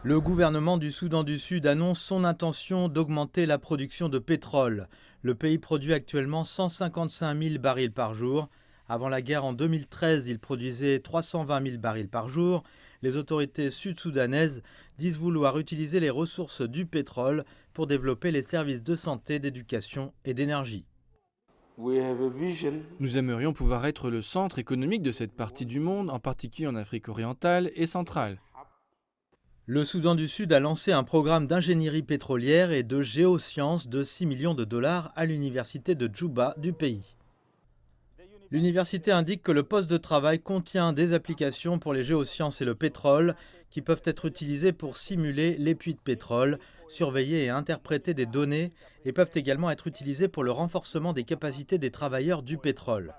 Le gouvernement du Soudan du Sud annonce son intention d'augmenter la production de pétrole. Le pays produit actuellement 155 000 barils par jour. Avant la guerre en 2013, il produisait 320 000 barils par jour. Les autorités sud-soudanaises disent vouloir utiliser les ressources du pétrole pour développer les services de santé, d'éducation et d'énergie. Nous aimerions pouvoir être le centre économique de cette partie du monde, en particulier en Afrique orientale et centrale. Le Soudan du Sud a lancé un programme d'ingénierie pétrolière et de géosciences de 6 millions de dollars à l'université de Djouba du pays. L'université indique que le poste de travail contient des applications pour les géosciences et le pétrole qui peuvent être utilisées pour simuler les puits de pétrole, surveiller et interpréter des données et peuvent également être utilisées pour le renforcement des capacités des travailleurs du pétrole.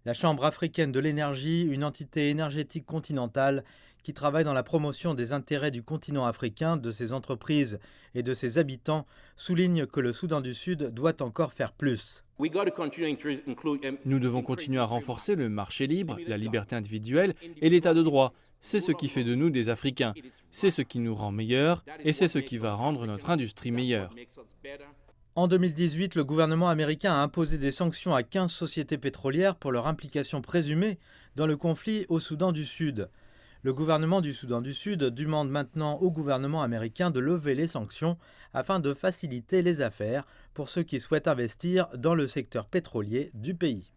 La Chambre africaine de l'énergie, une entité énergétique continentale qui travaille dans la promotion des intérêts du continent africain, de ses entreprises et de ses habitants, souligne que le Soudan du Sud doit encore faire plus. Nous devons continuer à renforcer le marché libre, la liberté individuelle et l'état de droit. C'est ce qui fait de nous des Africains. C'est ce qui nous rend meilleurs et c'est ce qui va rendre notre industrie meilleure. En 2018, le gouvernement américain a imposé des sanctions à 15 sociétés pétrolières pour leur implication présumée dans le conflit au Soudan du Sud. Le gouvernement du Soudan du Sud demande maintenant au gouvernement américain de lever les sanctions afin de faciliter les affaires pour ceux qui souhaitent investir dans le secteur pétrolier du pays.